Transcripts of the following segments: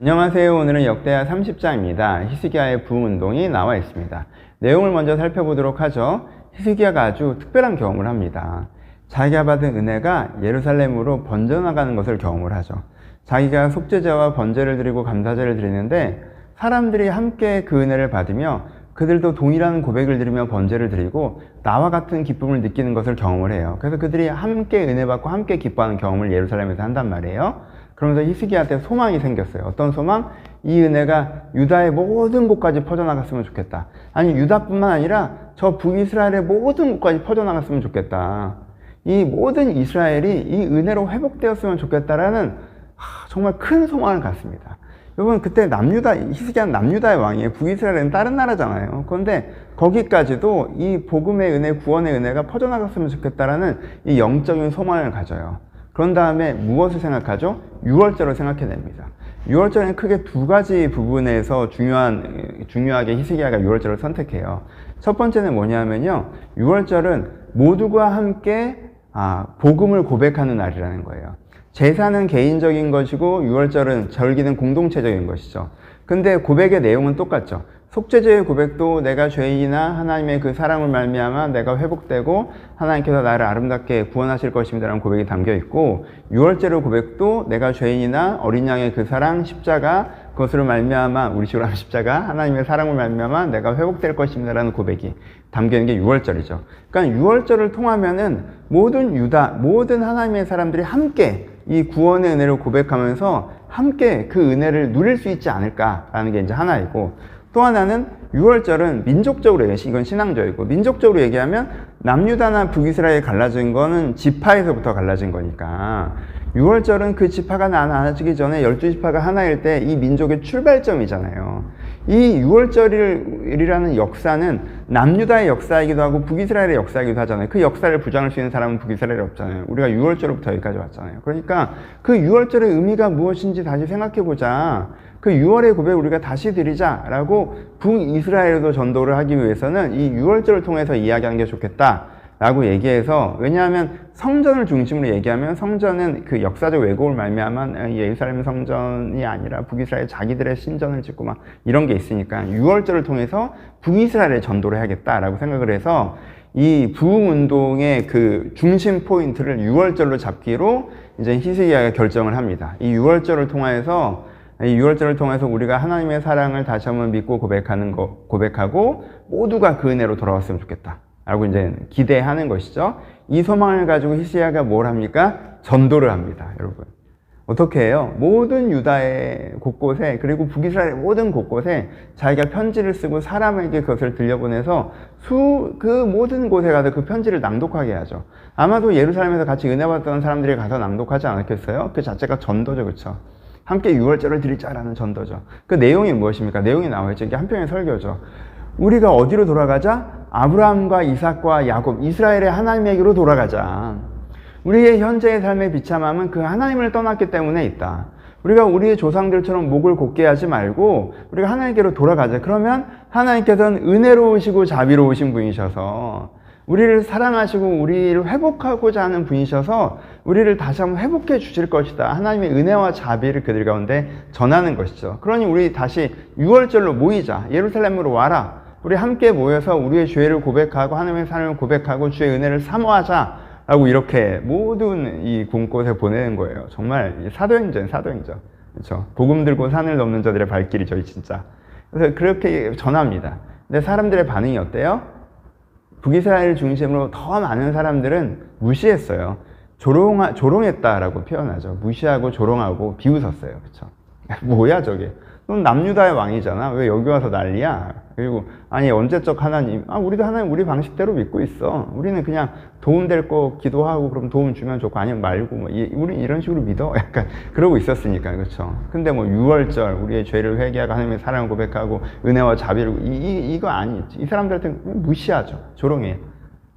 안녕하세요. 오늘은 역대하 30장입니다. 히스기야의 부흥운동이 나와 있습니다. 내용을 먼저 살펴보도록 하죠. 히스기야가 아주 특별한 경험을 합니다. 자기가 받은 은혜가 예루살렘으로 번져나가는 것을 경험을 하죠. 자기가 속죄제와 번제를 드리고 감사제를 드리는데 사람들이 함께 그 은혜를 받으며 그들도 동일한 고백을 드리며 번제를 드리고 나와 같은 기쁨을 느끼는 것을 경험을 해요. 그래서 그들이 함께 은혜 받고 함께 기뻐하는 경험을 예루살렘에서 한단 말이에요. 그러면서 히스기야한테 소망이 생겼어요. 어떤 소망? 이 은혜가 유다의 모든 곳까지 퍼져나갔으면 좋겠다. 아니 유다뿐만 아니라 저 북이스라엘의 모든 곳까지 퍼져나갔으면 좋겠다. 이 모든 이스라엘이 이 은혜로 회복되었으면 좋겠다라는 정말 큰 소망을 갖습니다. 여러분 그때 히스기야는 남유다의 왕이에요. 북이스라엘은 다른 나라잖아요. 그런데 거기까지도 이 복음의 은혜, 구원의 은혜가 퍼져나갔으면 좋겠다라는 이 영적인 소망을 가져요. 그런 다음에 무엇을 생각하죠? 유월절을 생각해냅니다. 유월절은 크게 두 가지 부분에서 중요하게 히스기야가 유월절을 선택해요. 첫 번째는 뭐냐면요. 유월절은 모두가 함께 복음을 고백하는 날이라는 거예요. 제사는 개인적인 것이고 유월절은 절기는 공동체적인 것이죠. 근데 고백의 내용은 똑같죠. 속죄제의 고백도 내가 죄인이나 하나님의 그 사랑을 말미암아 내가 회복되고 하나님께서 나를 아름답게 구원하실 것입니다라는 고백이 담겨 있고, 유월절의 고백도 내가 죄인이나 어린 양의 그 사랑, 십자가, 그것으로 말미암아 우리 식으로 하면 십자가, 하나님의 사랑을 말미암아 내가 회복될 것입니다라는 고백이 담겨 있는 게 유월절이죠. 그러니까 유월절을 통하면은 모든 하나님의 사람들이 함께 이 구원의 은혜를 고백하면서 함께 그 은혜를 누릴 수 있지 않을까라는 게 이제 하나이고, 또 하나는 유월절은 민족적으로 이건 신앙적이고, 민족적으로 얘기하면 남유다나 북이스라엘이 갈라진 거는 지파에서부터 갈라진 거니까 유월절은 그 지파가 나눠지기 전에 12지파가 하나일 때 이 민족의 출발점이잖아요. 이 유월절이라는 역사는 남유다의 역사이기도 하고 북이스라엘의 역사이기도 하잖아요. 그 역사를 부정할 수 있는 사람은 북이스라엘이 없잖아요. 우리가 유월절부터 여기까지 왔잖아요. 그러니까 그 유월절의 의미가 무엇인지 다시 생각해보자. 그 6월의 고백을 우리가 다시 드리자라고 북이스라엘에도 전도를 하기 위해서는 이 6월절을 통해서 이야기하는 게 좋겠다라고 얘기해서, 왜냐하면 성전을 중심으로 얘기하면 성전은 그 역사적 왜곡을 말미암아 예루살렘 성전이 아니라 북이스라엘 자기들의 신전을 짓고 막 이런 게 있으니까 6월절을 통해서 북이스라엘에 전도를 해야겠다라고 생각을 해서 이 부흥운동의 그 중심 포인트를 6월절로 잡기로 이제 히스기야가 결정을 합니다. 이 6월절을 통해서 우리가 하나님의 사랑을 다시 한번 믿고 고백하고 모두가 그 은혜로 돌아왔으면 좋겠다 라고 이제 기대하는 것이죠. 이 소망을 가지고 히스기야가 뭘 합니까? 전도를 합니다. 여러분 어떻게 해요? 모든 유다의 곳곳에, 그리고 북이스라엘 모든 곳곳에 자기가 편지를 쓰고 사람에게 그것을 들려보내서 그 모든 곳에 가서 그 편지를 낭독하게 하죠. 아마도 예루살렘에서 같이 은혜 받았던 사람들이 가서 낭독하지 않았겠어요? 그 자체가 전도죠. 그렇죠? 함께 유월절을 드리자라는 전도죠. 그 내용이 무엇입니까? 내용이 나와있죠. 이게 한편의 설교죠. 우리가 어디로 돌아가자? 아브라함과 이삭과 야곱, 이스라엘의 하나님에게로 돌아가자. 우리의 현재의 삶의 비참함은 그 하나님을 떠났기 때문에 있다. 우리가 우리의 조상들처럼 목을 곧게 하지 말고 우리가 하나님께로 돌아가자. 그러면 하나님께서는 은혜로우시고 자비로우신 분이셔서 우리를 사랑하시고 우리를 회복하고자 하는 분이셔서 우리를 다시 한번 회복해 주실 것이다. 하나님의 은혜와 자비를 그들 가운데 전하는 것이죠. 그러니 우리 다시 6월절로 모이자. 예루살렘으로 와라. 우리 함께 모여서 우리의 죄를 고백하고 하나님의 사랑을 고백하고 주의 은혜를 사모하자. 라고 이렇게 모든 이 곳곳에 보내는 거예요. 정말 사도행전. 그렇죠? 복음 들고 산을 넘는 자들의 발길이죠, 진짜. 그래서 그렇게 전합니다. 근데 사람들의 반응이 어때요? 북이스라엘 중심으로 더 많은 사람들은 무시했어요. 조롱했다라고 표현하죠. 무시하고 조롱하고 비웃었어요. 그쵸? 뭐야 저게? 넌 남유다의 왕이잖아. 왜 여기 와서 난리야? 그리고 아니 언제적 하나님? 우리도 하나님 우리 방식대로 믿고 있어. 우리는 그냥 도움될 거 기도하고 그럼 도움 주면 좋고 아니면 말고 우리 이런 식으로 믿어. 약간 그러고 있었으니까. 그렇죠? 근데 뭐 유월절 우리의 죄를 회개하고 하나님의 사랑을 고백하고 은혜와 자비를 이거 아니지. 이 사람들한테는 무시하죠. 조롱해요.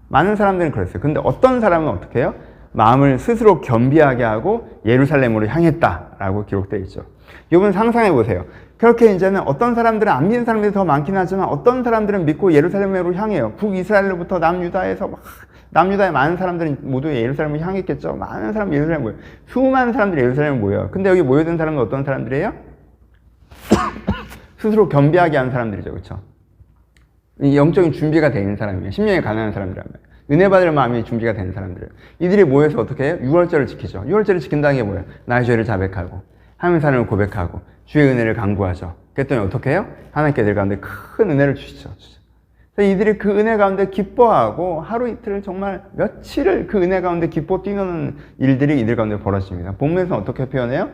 많은 사람들은 그랬어요. 근데 어떤 사람은 어떻게 해요? 마음을 스스로 겸비하게 하고 예루살렘으로 향했다라고 기록되어 있죠. 여러분 상상해 보세요. 그렇게 이제는 어떤 사람들은 안 믿는 사람들이 더 많긴 하지만 어떤 사람들은 믿고 예루살렘으로 향해요. 북이스라엘로부터 남유다에서 남유다의 많은 사람들은 모두 예루살렘을 향했겠죠. 많은 사람이 예루살렘에 모여요. 수많은 사람들이 예루살렘에 모여요. 근데 여기 모여든 사람은 어떤 사람들이에요? 스스로 겸비하게 하는 사람들이죠. 그렇죠? 영적인 준비가 되어 있는 사람이에요. 심령이 가난한 사람들이라면. 은혜 받을 마음이 준비가 되는 사람들. 이들이 모여서 어떻게 해요? 유월절을 지키죠. 유월절을 지킨다는 게 뭐예요? 나의 죄를 자백하고 하나님의 사랑을 고백하고 주의 은혜를 간구하죠. 그랬더니 어떻게 해요? 하나님께 들 가운데 큰 은혜를 주시죠. 그래서 이들이 그 은혜 가운데 기뻐하고 하루 이틀을 정말 며칠을 그 은혜 가운데 기뻐 뛰노는 일들이 이들 가운데 벌어집니다. 본문에서는 어떻게 표현해요?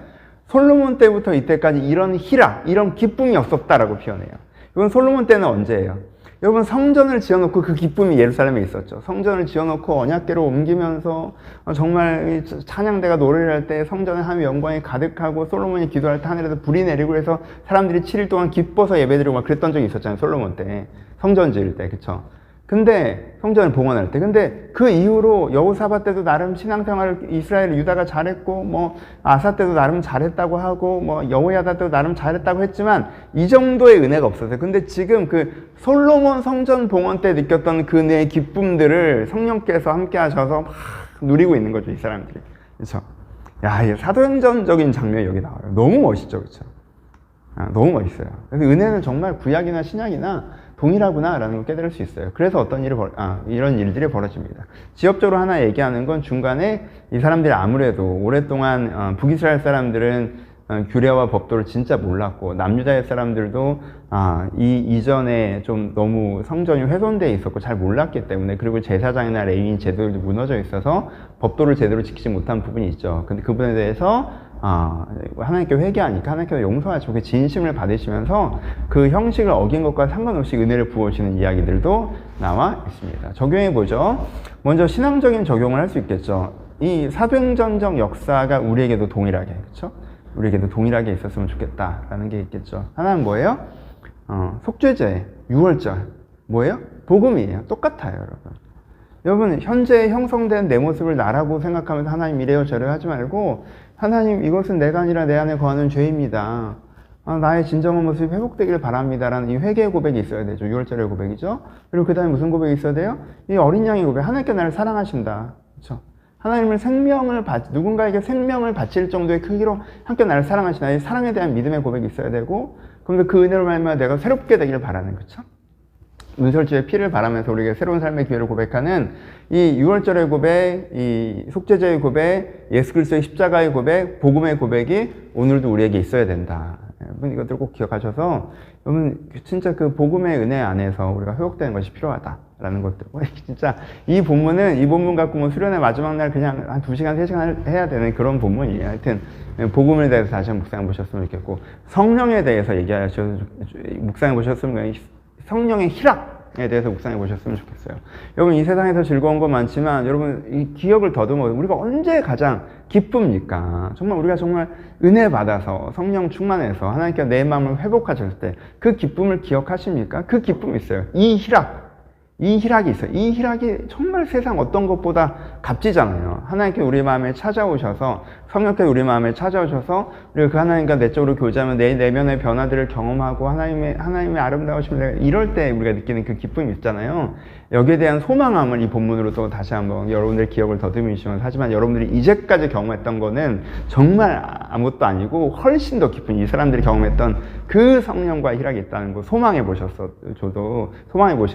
솔로몬 때부터 이때까지 이런 희락, 이런 기쁨이 없었다라고 표현해요. 이건 솔로몬 때는 언제예요? 여러분, 성전을 지어놓고 그 기쁨이 예루살렘에 있었죠. 성전을 지어놓고 언약궤로 옮기면서 정말 찬양대가 노래를 할 때 성전에 하나님의 영광이 가득하고 솔로몬이 기도할 때 하늘에서 불이 내리고 해서 사람들이 7일 동안 기뻐서 예배드리고 막 그랬던 적이 있었잖아요. 솔로몬 때. 성전 지을 때. 그쵸? 근데 성전을 봉헌할 때. 근데 그 이후로 여호사밧 때도 나름 신앙생활을 이스라엘 유다가 잘했고 뭐 아사 때도 나름 잘했다고 하고 뭐 여호야다 때도 나름 잘했다고 했지만 이 정도의 은혜가 없었어요. 근데 지금 그 솔로몬 성전 봉헌 때 느꼈던 그 은혜의 기쁨들을 성령께서 함께 하셔서 막 누리고 있는 거죠, 이 사람들이. 그렇죠? 야, 이 사도행전적인 장면이 여기 나와요. 너무 멋있죠, 그렇죠? 너무 멋있어요. 그래서 은혜는 정말 구약이나 신약이나 동일하구나라는 걸 깨달을 수 있어요. 그래서 어떤 일이 이런 일들이 벌어집니다. 지역적으로 하나 얘기하는 건 중간에 이 사람들이 아무래도 오랫동안 북이스라엘 사람들은 규례와 법도를 진짜 몰랐고 남유다의 사람들도 이 이전에 좀 너무 성전이 훼손되어 있었고 잘 몰랐기 때문에 그리고 제사장이나 레위인 제도들도 무너져 있어서 법도를 제대로 지키지 못한 부분이 있죠. 근데 그 부분에 대해서 하나님께 회개하니까 하나님께서 용서하시고 그 진심을 받으시면서 그 형식을 어긴 것과 상관없이 은혜를 부어주시는 이야기들도 나와 있습니다. 적용해 보죠. 먼저 신앙적인 적용을 할 수 있겠죠. 이 사도행전적 역사가 우리에게도 동일하게, 그렇죠? 우리에게도 동일하게 있었으면 좋겠다라는 게 있겠죠. 하나는 뭐예요? 속죄제, 유월절, 뭐예요? 복음이에요. 똑같아요, 여러분. 여러분, 현재 형성된 내 모습을 나라고 생각하면서 하나님 이래요 저래요 하지 말고 하나님, 이것은 내가 아니라 내 안에 거하는 죄입니다. 나의 진정한 모습이 회복되기를 바랍니다라는 이 회개의 고백이 있어야 되죠. 유월절의 고백이죠. 그리고 그 다음에 무슨 고백이 있어야 돼요? 이 어린 양의 고백. 하나님께 나를 사랑하신다. 그렇죠? 하나님을 누군가에게 생명을 바칠 정도의 크기로 함께 나를 사랑하시나. 이 사랑에 대한 믿음의 고백이 있어야 되고, 그런데 그 은혜로 말미암아 내가 새롭게 되기를 바라는, 그렇죠? 은설주의 피를 바라면서 우리에게 새로운 삶의 기회를 고백하는 이 유월절의 고백, 이 속죄제의 고백, 예수 그리스도의 십자가의 고백, 복음의 고백이 오늘도 우리에게 있어야 된다. 여러분, 이것들 꼭 기억하셔서 여러분, 진짜 그 복음의 은혜 안에서 우리가 회복되는 것이 필요하다라는 것들. 진짜 이 본문 갖고 뭐 수련회 마지막 날 그냥 한 2시간, 3시간 해야 되는 그런 본문이에요. 하여튼 복음에 대해서 다시 한번 묵상해 보셨으면 좋겠고, 성령에 대해서 묵상해 보셨으면 좋겠고, 성령의 희락에 대해서 묵상해 보셨으면 좋겠어요. 여러분, 이 세상에서 즐거운 건 많지만 여러분, 이 기억을 더듬어 우리가 언제 가장 기쁩니까? 정말 우리가 정말 은혜 받아서 성령 충만해서 하나님께 내 마음을 회복하실 때 그 기쁨을 기억하십니까? 그 기쁨이 있어요. 이 희락이 있어요. 이 희락이 정말 세상 어떤 것보다 값지잖아요. 하나님께 우리 마음에 찾아오셔서, 성령께서 우리 마음에 찾아오셔서 우리가 그 하나님과 내적으로 교제하면 내 내면의 변화들을 경험하고 하나님의 아름다우심을, 이럴 때 우리가 느끼는 그 기쁨이 있잖아요. 여기에 대한 소망함을 이 본문으로 또 다시 한번 여러분들의 기억을 더듬으시면서, 하지만 여러분들이 이제까지 경험했던 거는 정말 아무것도 아니고 훨씬 더 깊은 이 사람들이 경험했던 그 성령과 희락이 있다는 거 소망해 보시는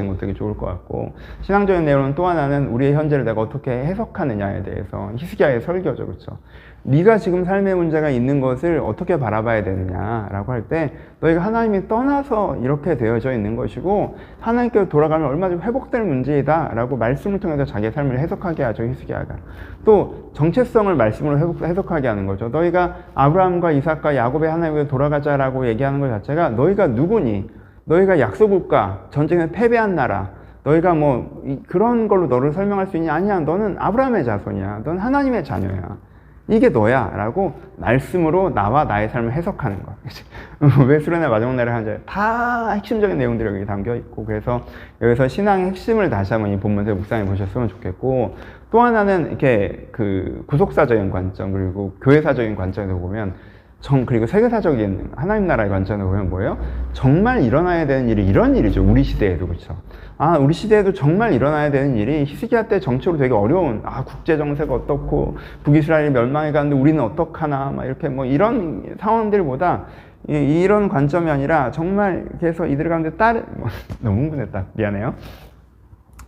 것도 되게 좋을 것 같고, 신앙적인 내용은 또 하나는 우리의 현재를 내가 어떻게 해석하느냐에 대해서 히스기야의 설교죠. 그렇죠? 네가 지금 삶의 문제가 있는 것을 어떻게 바라봐야 되느냐라고 할 때, 너희가 하나님이 떠나서 이렇게 되어져 있는 것이고 하나님께로 돌아가면 얼마든지 회복될 문제이다 라고 말씀을 통해서 자기의 삶을 해석하게 하죠. 히스기야가 또 정체성을 말씀으로 해석하게 하는 거죠. 너희가 아브라함과 이삭과 야곱의 하나님께로 돌아가자라고 얘기하는 것 자체가, 너희가 누구니? 너희가 약속국가, 전쟁에 패배한 나라, 너희가 뭐 그런 걸로 너를 설명할 수 있냐? 아니야, 너는 아브라함의 자손이야. 넌 하나님의 자녀야. 이게 너야 라고 말씀으로 나와 나의 삶을 해석하는 거야. 왜 수련회 마지막 날에 하는지 다 핵심적인 내용들이 여기 담겨 있고, 그래서 여기서 신앙의 핵심을 다시 한번 이 본문에서 묵상해 보셨으면 좋겠고, 또 하나는 이렇게 그 구속사적인 관점, 그리고 교회사적인 관점에서 보면 그리고 세계사적인 하나님 나라의 관점에서 보면 뭐예요? 정말 일어나야 되는 일이 이런 일이죠. 우리 시대에도. 그렇죠? 우리 시대에도 정말 일어나야 되는 일이, 히스기야 때 정치로 되게 어려운, 국제 정세가 어떻고 북이스라엘이 멸망해 가는데 우리는 어떡하나 막 이렇게 뭐 이런 상황들보다 이런 관점이 아니라 정말 그래서 이들 가운데 너무 흥분했다. 미안해요.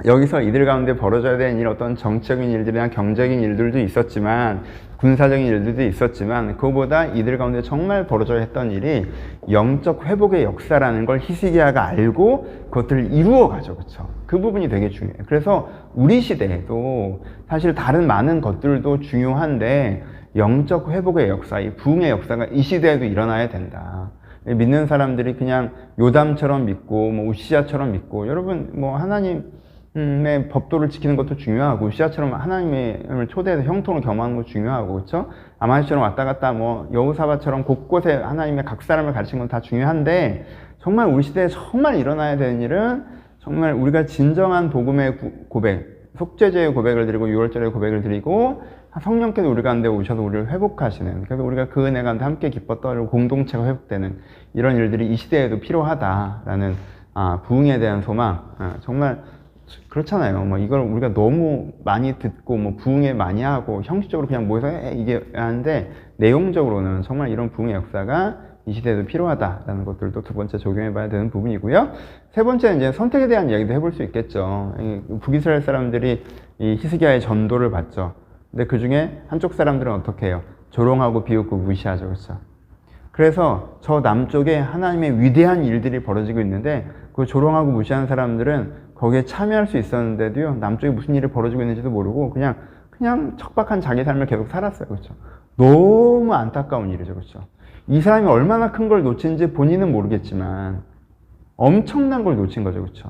여기서 이들 가운데 벌어져야 되는 일, 어떤 정치적인 일들이나 경제적인 일들도 있었지만, 군사적인 일들도 있었지만, 그거보다 이들 가운데 정말 벌어져야 했던 일이 영적 회복의 역사라는 걸 히스기야가 알고 그것들을 이루어가죠. 그쵸? 그 부분이 되게 중요해요. 그래서 우리 시대에도 사실 다른 많은 것들도 중요한데, 영적 회복의 역사, 이 부흥의 역사가 이 시대에도 일어나야 된다. 믿는 사람들이 그냥 요담처럼 믿고, 뭐 우시아처럼 믿고, 여러분, 뭐 하나님의 법도를 지키는 것도 중요하고, 우시아처럼 하나님을 초대해서 형통을 겸하는 것도 중요하고, 그렇죠? 아마시처럼 왔다 갔다 뭐 여호사밧처럼 곳곳에 하나님의 각 사람을 가르치는 건 다 중요한데, 정말 우리 시대에 정말 일어나야 되는 일은 정말 우리가 진정한 복음의 고백, 속죄제의 고백을 드리고 유월절의 고백을 드리고 성령께서 우리 가운데 오셔서 우리를 회복하시는, 그래서 우리가 그 은혜 가운데 함께 기뻐 떨고 공동체가 회복되는 이런 일들이 이 시대에도 필요하다라는 부흥에 대한 소망. 정말 그렇잖아요. 뭐 이걸 우리가 너무 많이 듣고 뭐 부흥에 많이 하고 형식적으로 그냥 모여서 이게 하는데, 내용적으로는 정말 이런 부흥의 역사가 이 시대에도 필요하다라는 것들도 두 번째 적용해 봐야 되는 부분이고요. 세 번째는 이제 선택에 대한 이야기도 해볼 수 있겠죠. 북이스라엘 사람들이 이 히스기야의 전도를 받죠. 근데 그 중에 한쪽 사람들은 어떻게 해요? 조롱하고 비웃고 무시하죠. 그렇죠? 그래서 저 남쪽에 하나님의 위대한 일들이 벌어지고 있는데, 그 조롱하고 무시하는 사람들은 거기에 참여할 수 있었는데도요, 남쪽에 무슨 일이 벌어지고 있는지도 모르고 그냥 척박한 자기 삶을 계속 살았어요. 그렇죠? 너무 안타까운 일이죠. 그렇죠? 이 사람이 얼마나 큰 걸 놓친지 본인은 모르겠지만 엄청난 걸 놓친 거죠. 그렇죠?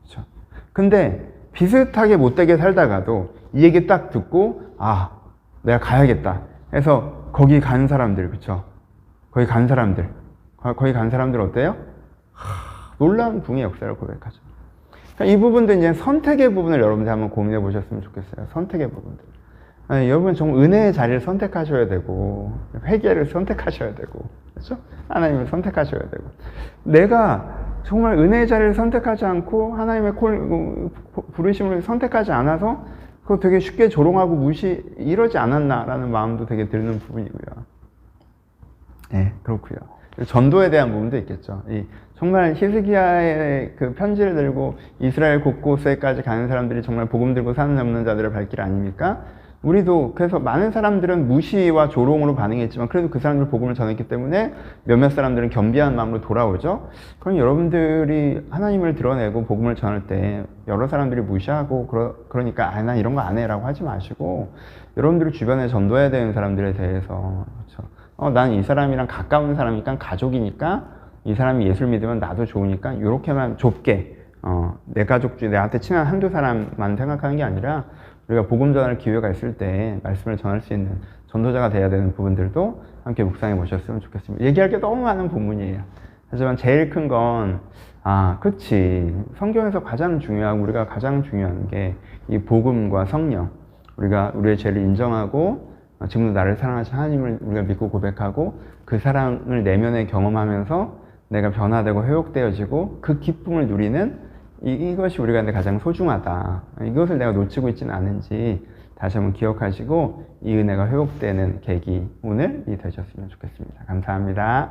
그렇죠? 근데 비슷하게 못되게 살다가도 이 얘기 딱 듣고 내가 가야겠다 해서 거기 간 사람들, 그렇죠? 거기 간 사람들 어때요? 놀라운 붕의 역사를 고백하죠. 그러니까 이 부분도 이제 선택의 부분을 여러분들 한번 고민해 보셨으면 좋겠어요. 선택의 부분들. 여러분 좀 은혜의 자리를 선택하셔야 되고, 회개를 선택하셔야 되고, 그렇죠? 하나님을 선택하셔야 되고, 내가 정말 은혜의 자리를 선택하지 않고 하나님의 부르심을 선택하지 않아서 그거 되게 쉽게 조롱하고 이러지 않았나라는 마음도 되게 드는 부분이고요. 네, 그렇고요. 전도에 대한 부분도 있겠죠. 정말 히스기야의 그 편지를 들고 이스라엘 곳곳에까지 가는 사람들이 정말 복음 들고 사는 없는 자들의 발길 아닙니까? 우리도 그래서 많은 사람들은 무시와 조롱으로 반응했지만 그래도 그 사람들 복음을 전했기 때문에 몇몇 사람들은 겸비한 마음으로 돌아오죠. 그럼 여러분들이 하나님을 드러내고 복음을 전할 때 여러 사람들이 무시하고 그러니까 난 이런 거 안 해라고 하지 마시고, 여러분들이 주변에 전도해야 되는 사람들에 대해서, 그렇죠? 난 이 사람이랑 가까운 사람이니까, 가족이니까, 이 사람이 예술 믿으면 나도 좋으니까 이렇게만 좁게 내 가족주의, 내한테 친한 한두 사람만 생각하는 게 아니라 우리가 복음 전할 기회가 있을 때 말씀을 전할 수 있는 전도자가 돼야 되는 부분들도 함께 묵상해 보셨으면 좋겠습니다. 얘기할 게 너무 많은 부분이에요. 하지만 제일 큰 건 그치, 성경에서 가장 중요하고 우리가 가장 중요한 게 이 복음과 성령, 우리가 우리의 죄를 인정하고 지금도 나를 사랑하신 하나님을 우리가 믿고 고백하고 그 사랑을 내면에 경험하면서 내가 변화되고 회복되어지고 그 기쁨을 누리는 이것이 우리가 가장 소중하다. 이것을 내가 놓치고 있지는 않은지 다시 한번 기억하시고 이 은혜가 회복되는 계기 오늘이 되셨으면 좋겠습니다. 감사합니다.